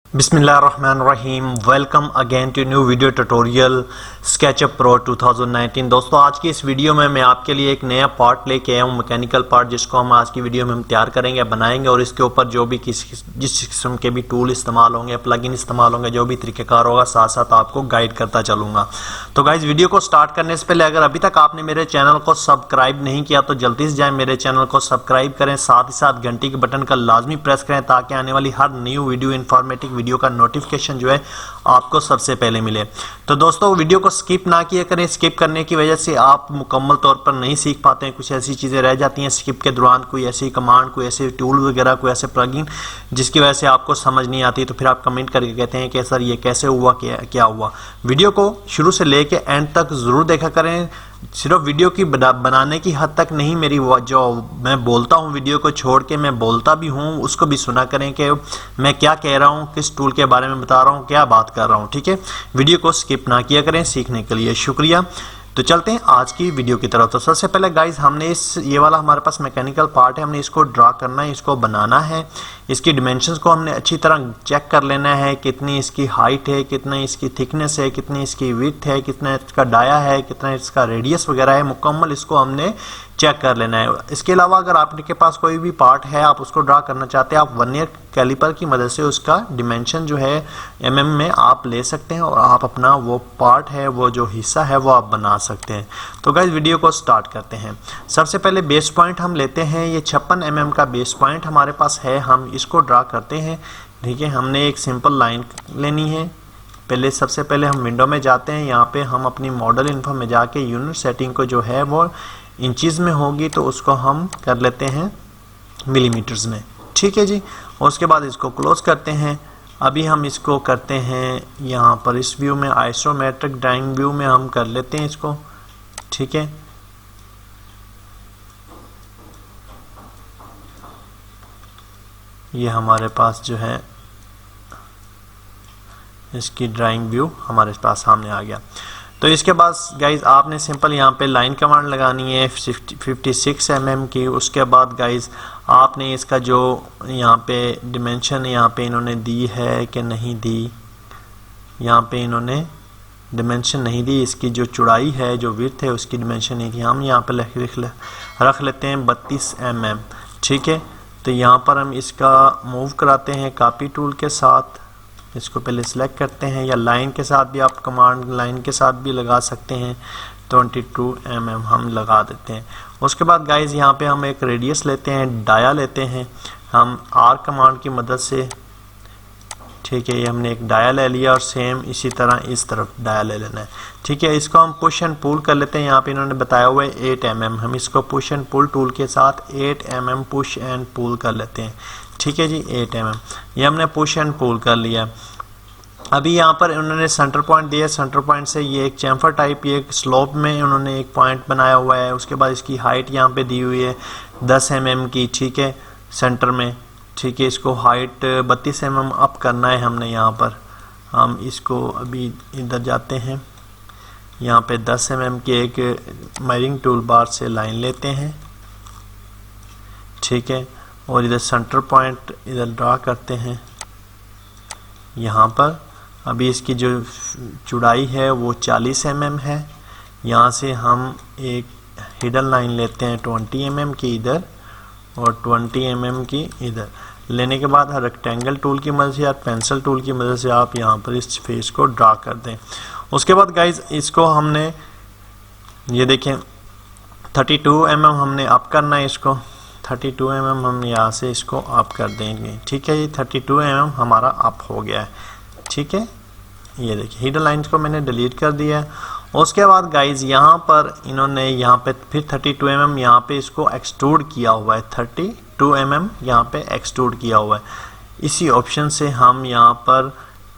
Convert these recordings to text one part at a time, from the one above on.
बिस्मिल्लाहिर्रहमानिर्रहीम। Welcome again to new video tutorial SketchUp pro 2019। दोस्तों, आज की इस वीडियो में मैं आपके लिए एक नया पार्ट लेके आया हूँ, मैकेनिकल पार्ट, जिसको हम आज की वीडियो में हम तैयार करेंगे, बनाएंगे और इसके ऊपर जो भी जिस किस्म के भी टूल इस्तेमाल होंगे, प्लगइन इस्तेमाल होंगे, जो भी तरीक़ेकार होगा, साथ साथ आपको गाइड करता चलूँगा। तो गाइज, वीडियो को स्टार्ट करने से पहले अगर अभी तक आपने मेरे चैनल को सब्सक्राइब नहीं किया तो जल्दी से जाएँ, मेरे चैनल को सब्सक्राइब करें, साथ ही साथ घंटी के बटन का लाजमी प्रेस करें ताकि आने वाली हर न्यू वीडियो इन्फॉर्मेटिव वीडियो का नोटिफिकेशन जो है आपको सबसे पहले मिले। तो दोस्तों, वीडियो को स्किप ना किया करें। स्किप करने की वजह से आप मुकम्मल तौर पर नहीं सीख पाते हैं, कुछ ऐसी चीज़ें रह जाती हैं स्किप के दौरान, कोई ऐसी कमांड, कोई ऐसे टूल वगैरह, कोई ऐसे प्लगइन जिसकी वजह से आपको समझ नहीं आती, तो फिर आप कमेंट करके कहते हैं कि सर ये कैसे हुआ, क्या हुआ। वीडियो को शुरू से लेके एंड तक ज़रूर देखा करें। सिर्फ वीडियो की बनाने की हद तक नहीं, मेरी जो मैं बोलता हूँ वीडियो को छोड़ के मैं बोलता भी हूँ, उसको भी सुना करें कि मैं क्या कह रहा हूँ, किस टूल के बारे में बता रहा हूँ, क्या बात कर रहा हूँ। ठीक है, वीडियो को स्किप ना किया करें। सीखने के लिए शुक्रिया। तो चलते हैं आज की वीडियो की तरफ। तो सबसे पहले गाइज, हमने ये वाला हमारे पास मैकेनिकल पार्ट है, हमने इसको ड्रा करना है, इसको बनाना है। इसकी डिमेंशंस को हमने अच्छी तरह चेक कर लेना है, कितनी इसकी हाइट है, कितना इसकी थिकनेस है, कितनी इसकी विड्थ है, कितना इसका डाया है, कितना इसका रेडियस वगैरह है, मुकम्मल इसको हमने चेक कर लेना है। इसके अलावा अगर आपके पास कोई भी पार्ट है, आप उसको ड्रा करना चाहते हैं, आप वर्नियर कैलिपर की मदद से उसका डिमेंशन जो है mm में आप ले सकते हैं और आप अपना वो पार्ट है, वो जो हिस्सा है, वो आप बना सकते हैं। तो गाइस, वीडियो को स्टार्ट करते हैं। सबसे पहले बेस पॉइंट हम लेते हैं। ये 56 mm का बेस पॉइंट हमारे पास है, हम इसको ड्रा करते हैं। ठीक है, हमने एक सिंपल लाइन लेनी है। सबसे पहले हम विंडो में जाते हैं, यहाँ पे हम अपनी मॉडल इन्फो में जाके यूनिट सेटिंग को जो है वो इंचज़ में होगी, तो उसको हम कर लेते हैं मिलीमीटर्स में। ठीक है जी, और उसके बाद इसको क्लोज करते हैं। अभी हम इसको करते हैं यहाँ पर इस व्यू में, आइसोमेट्रिक ड्राइंग व्यू में हम कर लेते हैं इसको। ठीक है, ये हमारे पास जो है इसकी ड्राइंग व्यू हमारे पास सामने आ गया। तो इसके बाद गाइज, आपने सिंपल यहाँ पे लाइन कमांड लगानी है 56 mm की। उसके बाद गाइज, आपने इसका जो यहाँ पे डिमेंशन यहाँ पे इन्होंने दी है कि नहीं दी, यहाँ पे इन्होंने डिमेंशन नहीं दी। इसकी जो चौड़ाई है, जो विड्थ है, उसकी डिमेंशन नहीं दी। हम यहाँ पे रख लेते हैं 32 mm। ठीक है, तो यहाँ पर हम इसका मूव कराते हैं कॉपी टूल के साथ। इसको पहले सिलेक्ट करते हैं, या लाइन के साथ भी आप कमांड लाइन के साथ भी लगा सकते हैं। 22 mm हम लगा देते हैं। उसके बाद गाइज, यहाँ पे हम एक रेडियस लेते हैं, डाया लेते हैं हम आर कमांड की मदद से। ठीक है, ये हमने एक डाया ले लिया और सेम इसी तरह इस तरफ डाया ले लेना है। ठीक है, इसको हम पुश एंड पुल कर लेते हैं। यहाँ पे इन्होंने बताया हुआ है 8 mm, हम इसको पुश एंड पुल टूल के साथ 8 mm पुश एंड पुल कर लेते हैं। ठीक है जी, 8 mm ये हमने पुश एंड पुल कर लिया। अभी यहाँ पर उन्होंने सेंटर पॉइंट दिया, सेंटर पॉइंट से ये एक चैम्फर टाइप, ये एक स्लोप में उन्होंने एक पॉइंट बनाया हुआ है। उसके बाद इसकी हाइट यहाँ पे दी हुई है 10 mm की। ठीक है, सेंटर में। ठीक है, इसको हाइट 32 mm अप करना है हमने। यहाँ पर हम इसको अभी इधर जाते हैं, यहाँ पे 10 mm की एक मेजरिंग टूल बार से लाइन लेते हैं। ठीक है, और इधर सेंटर पॉइंट इधर ड्रा करते हैं यहाँ पर। अभी इसकी जो चौड़ाई है वो 40 mm है। यहाँ से हम एक हिडन लाइन लेते हैं 20 mm की इधर और 20 mm की इधर। लेने के बाद रेक्टेंगल टूल की मदद से या पेंसिल टूल की मदद से आप यहाँ पर इस फेस को ड्रा कर दें। उसके बाद गाइज, इसको हमने ये देखें 32 mm हमने अप करना है इसको। 32 mm हम यहाँ से इसको अप कर देंगे। ठीक है, ये 32 mm हमारा अप हो गया है। ठीक है, ये देखिए हिडन लाइन्स को मैंने डिलीट कर दिया है। उसके बाद गाइज, यहाँ पर इन्होंने यहाँ पे फिर 32 mm यहाँ पे इसको एक्सट्रूड किया हुआ है। 32 mm यहाँ पे एक्सट्रूड किया हुआ है। इसी ऑप्शन से हम यहाँ पर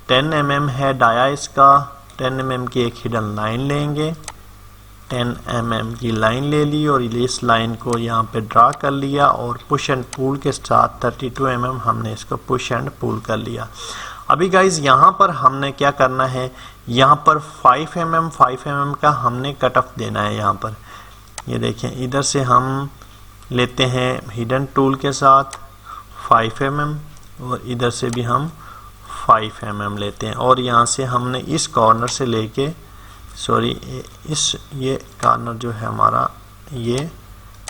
10 mm है डाया, इसका 10 mm की एक हिडन लाइन लेंगे। 10 mm की लाइन ले ली और इस लाइन को यहाँ पे ड्रा कर लिया और पुश एंड पुल के साथ 32 mm हमने इसको पुश एंड पुल कर लिया। अभी गाइज, यहाँ पर हमने क्या करना है, यहाँ पर 5 mm का हमने कट ऑफ देना है। यहाँ पर ये देखें, इधर से हम लेते हैं हिडन टूल के साथ 5 mm और इधर से भी हम 5 mm लेते हैं और यहाँ से हमने इस कॉर्नर से लेके ये कॉर्नर जो है हमारा, ये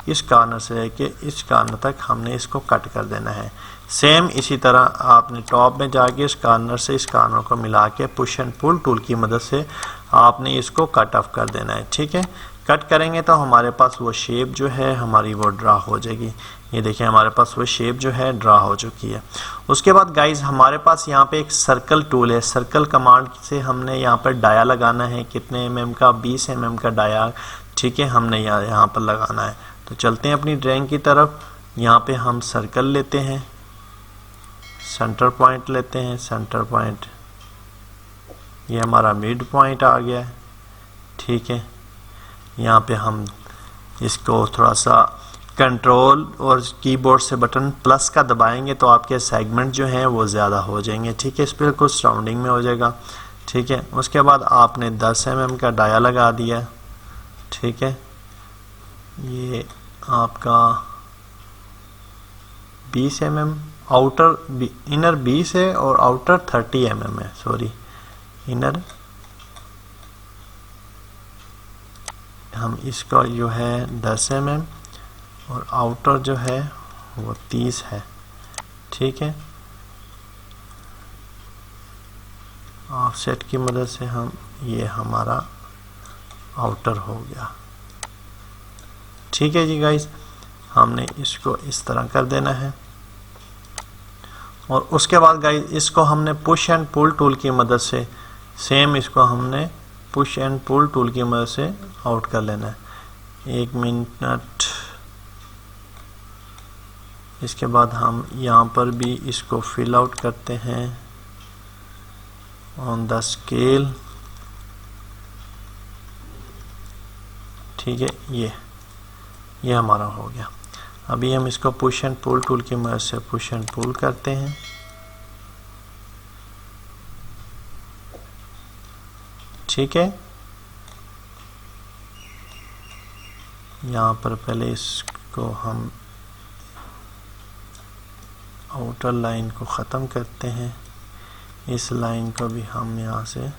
इस कॉर्नर से लेके इस कॉर्नर तक हमने इसको कट कर देना है। सेम इसी तरह आपने टॉप में जाके इस कॉर्नर से इस कॉर्नर को मिला के पुश एंड पुल टूल की मदद से आपने इसको कट ऑफ कर देना है। ठीक है, कट करेंगे तो हमारे पास वो शेप जो है हमारी वो ड्रा हो जाएगी। ये देखिए हमारे पास वो शेप जो है ड्रा हो चुकी है। उसके बाद गाइज हमारे पास यहाँ पे एक सर्कल टूल है। सर्कल कमांड से हमने यहाँ पर डाया लगाना है। कितने mm का? 20 mm का डाया। ठीक है, हमने यहाँ पर लगाना है। तो चलते हैं अपनी ड्राइंग की तरफ। यहाँ पे हम सर्कल लेते हैं, सेंटर पॉइंट लेते हैं, सेंटर पॉइंट ये हमारा मिड पॉइंट आ गया है। ठीक है, यहाँ पे हम इसको थोड़ा सा कंट्रोल और कीबोर्ड से बटन प्लस का दबाएंगे तो आपके सेगमेंट जो हैं वो ज़्यादा हो जाएंगे। ठीक है, इस पर कुछ सराउंडिंग में हो जाएगा। ठीक है, उसके बाद आपने 10 mm का डाया लगा दिया। ठीक है, ये आपका 20 mm आउटर, इनर 20 है और आउटर 30 mm है। सॉरी, इनर हम इसका जो है 10 mm और आउटर जो है वो 30 है। ठीक है, ऑफसेट की मदद से हम, ये हमारा आउटर हो गया। ठीक है जी गाइस, हमने इसको इस तरह कर देना है और उसके बाद गाइस इसको हमने पुश एंड पुल टूल की मदद से सेम इसको हमने पुश एंड पुल टूल की मदद से आउट कर लेना है। 1 मिनट। इसके बाद हम यहाँ पर भी इसको फिल आउट करते हैं ऑन द स्केल। ठीक है, ये हमारा हो गया। अभी हम इसको पुश एंड पुल टूल की मदद से पुश एंड पुल करते हैं। ठीक है, यहाँ पर पहले इसको हम आउटर लाइन को ख़त्म करते हैं, इस लाइन को भी हम यहाँ से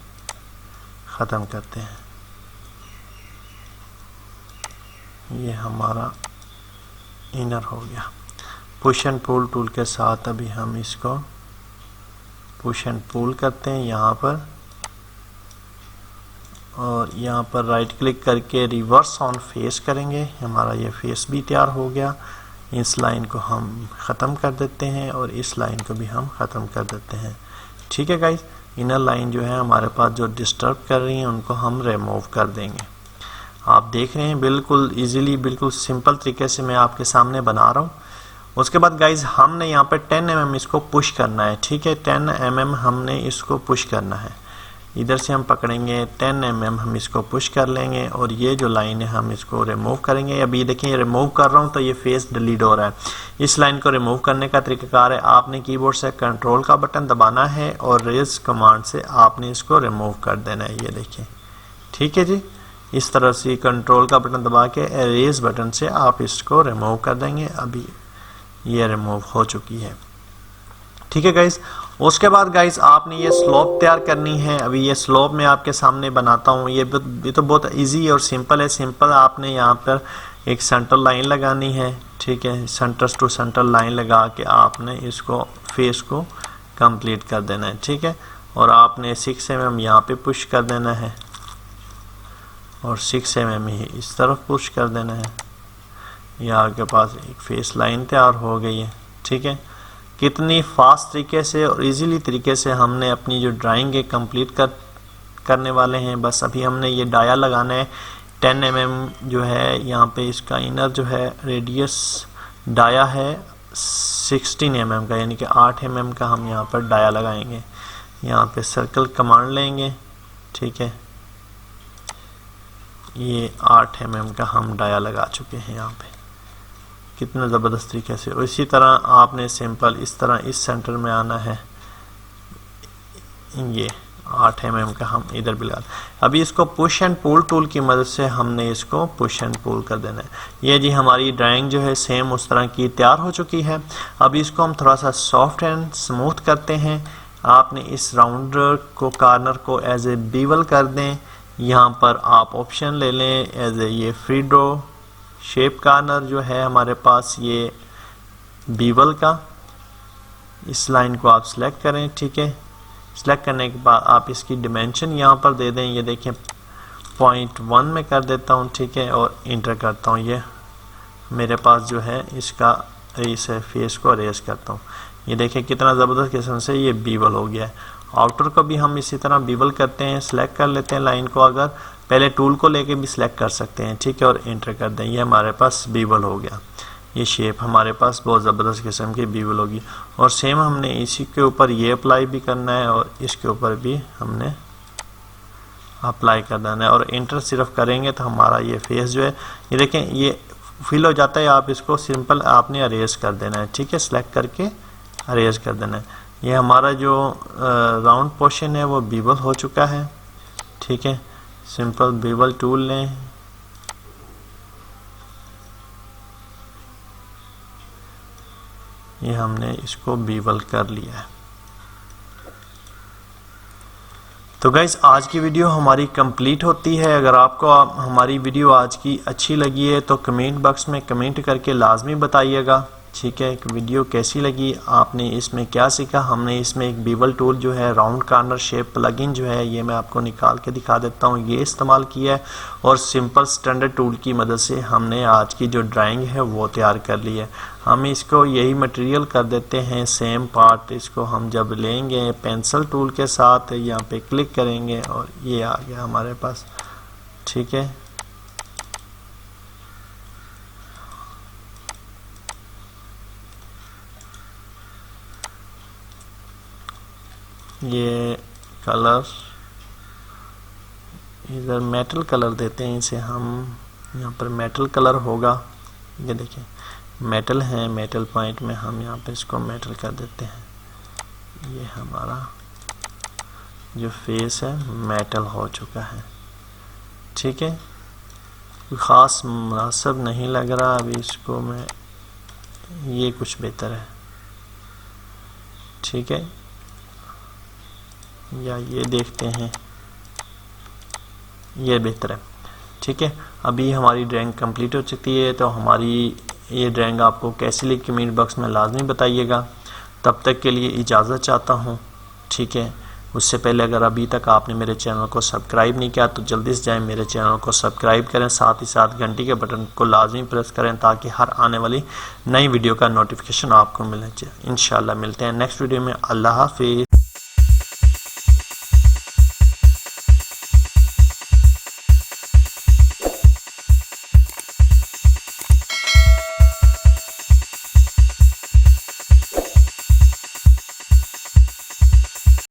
ख़त्म करते हैं। ये हमारा इनर हो गया। पुश एंड पुल टूल के साथ अभी हम इसको पुश एंड पुल करते हैं यहाँ पर, और यहाँ पर राइट क्लिक करके रिवर्स ऑन फेस करेंगे। हमारा ये फेस भी तैयार हो गया। इस लाइन को हम ख़त्म कर देते हैं और इस लाइन को भी हम ख़त्म कर देते हैं। ठीक है गाइस, इनर लाइन जो है हमारे पास जो डिस्टर्ब कर रही हैं उनको हम रिमूव कर देंगे। आप देख रहे हैं बिल्कुल इजीली, बिल्कुल सिंपल तरीके से मैं आपके सामने बना रहा हूँ। उसके बाद गाइस हमने यहाँ पर 10 mm इसको पुश करना है। ठीक है, 10 mm हमने इसको पुश करना है। इधर से हम पकड़ेंगे 10 mm हम इसको पुश कर लेंगे और ये जो लाइन है हम इसको रिमूव करेंगे। अभी देखिए रिमूव कर रहा हूँ तो ये फेस डिलीट हो रहा है। इस लाइन को रिमूव करने का तरीकाकार है, आपने कीबोर्ड से कंट्रोल का बटन दबाना है और रेज कमांड से आपने इसको रिमूव कर देना है। ये देखिए, ठीक है जी, इस तरह से कंट्रोल का बटन दबा के रेज बटन से आप इसको रिमूव कर देंगे। अभी ये रिमूव हो चुकी है। ठीक है गाइस, उसके बाद गाइस आपने ये स्लोप तैयार करनी है। अभी ये स्लोप मैं आपके सामने बनाता हूँ। ये तो बहुत इजी और सिंपल है। सिंपल आपने यहाँ पर एक सेंटर लाइन लगानी है। ठीक है, सेंटर टू सेंटर लाइन लगा के आपने इसको फेस को कंप्लीट कर देना है। ठीक है, और आपने 6 mm यहाँ पे पुश कर देना है और 6 mm ही इस तरफ पुश कर देना है। यहाँ आपके पास एक फेस लाइन तैयार हो गई है। ठीक है, कितनी फास्ट तरीके से और इजीली तरीके से हमने अपनी जो ड्राइंग है कंप्लीट करने वाले हैं। बस अभी हमने ये डाया लगाना है। 10 mm जो है यहाँ पे इसका इनर जो है रेडियस डाया है 16 mm का, यानी कि 8 mm का हम यहाँ पर डाया लगाएंगे। यहाँ पे सर्कल कमांड लेंगे। ठीक है, ये 8 mm का हम डाया लगा चुके हैं यहाँ पे, कितना ज़बरदस्त तरीके से। और इसी तरह आपने सिंपल इस तरह इस सेंटर में आना है। ये 8 mm का हम इधर भी लगा। अभी इसको पुश एंड पुल टूल की मदद से हमने इसको पुश एंड पुल कर देना है। ये जी हमारी ड्राइंग जो है सेम उस तरह की तैयार हो चुकी है। अभी इसको हम थोड़ा सा सॉफ्ट एंड स्मूथ करते हैं। आपने इस राउंड को कॉर्नर को एज ए बीवल कर दें। यहाँ पर आप ऑप्शन ले लें एज ए ये फ्री ड्रॉ शेप कॉर्नर जो है हमारे पास ये बीवल का, इस लाइन को आप सिलेक्ट करें। ठीक है, सिलेक्ट करने के बाद आप इसकी डिमेंशन यहाँ पर दे दें। ये देखें 0.1 में कर देता हूँ। ठीक है, और इंटर करता हूँ। ये मेरे पास जो है इसका इस फेस को अरेज करता हूँ। ये देखें कितना ज़बरदस्त किस्म से ये बीवल हो गया है। आउटर को भी हम इसी तरह बीवल करते हैं, सिलेक्ट कर लेते हैं लाइन को, अगर पहले टूल को लेके भी सिलेक्ट कर सकते हैं। ठीक है, और इंटर कर दें। ये हमारे पास बीवल हो गया। ये शेप हमारे पास बहुत ज़बरदस्त किस्म की बीवल होगी। और सेम हमने इसी के ऊपर ये अप्लाई भी करना है और इसके ऊपर भी हमने अप्लाई कर देना है। और इंटर सिर्फ करेंगे तो हमारा ये फेस जो है ये देखें ये फिल हो जाता है। आप इसको सिंपल आपने अरेज कर देना है। ठीक है, सिलेक्ट करके अरेज कर देना है। ये हमारा जो राउंड पोर्शन है वो बीवल हो चुका है। ठीक है, सिंपल बीवल टूल लें, ये हमने इसको बीवल कर लिया है। तो गाइज आज की वीडियो हमारी कंप्लीट होती है। अगर आपको हमारी वीडियो आज की अच्छी लगी है तो कमेंट बॉक्स में कमेंट करके लाजमी बताइएगा। ठीक है, वीडियो कैसी लगी, आपने इसमें क्या सीखा। हमने इसमें एक बीवल टूल जो है राउंड कॉर्नर शेप प्लगइन जो है ये मैं आपको निकाल के दिखा देता हूँ, ये इस्तेमाल किया है। और सिंपल स्टैंडर्ड टूल की मदद से हमने आज की जो ड्राइंग है वो तैयार कर ली है। हम इसको यही मटेरियल कर देते हैं सेम पार्ट। इसको हम जब लेंगे पेंसिल टूल के साथ यहाँ पे क्लिक करेंगे और ये आ गया हमारे पास। ठीक है, ये कलर इधर मेटल कलर देते हैं इसे हम, यहाँ पर मेटल कलर होगा। ये देखिए मेटल है, मेटल पॉइंट में हम यहाँ पे इसको मेटल कर देते हैं। ये हमारा जो फेस है मेटल हो चुका है। ठीक है, ख़ास मुनासिब नहीं लग रहा अभी इसको मैं, ये कुछ बेहतर है। ठीक है, या ये देखते हैं, ये बेहतर है। ठीक है, अभी हमारी ड्राइंग कंप्लीट हो चुकी है। तो हमारी ये ड्राइंग आपको कैसी लगी कमेंट बॉक्स में लाजमी बताइएगा। तब तक के लिए इजाज़त चाहता हूँ। ठीक है, उससे पहले अगर अभी तक आपने मेरे चैनल को सब्सक्राइब नहीं किया तो जल्दी से जाएं मेरे चैनल को सब्सक्राइब करें, साथ ही साथ घंटी के बटन को लाजमी प्रेस करें ताकि हर आने वाली नई वीडियो का नोटिफिकेशन आपको मिलना चाहिए। इंशाल्लाह मिलते हैं नेक्स्ट वीडियो में। अल्लाह हाफिज़।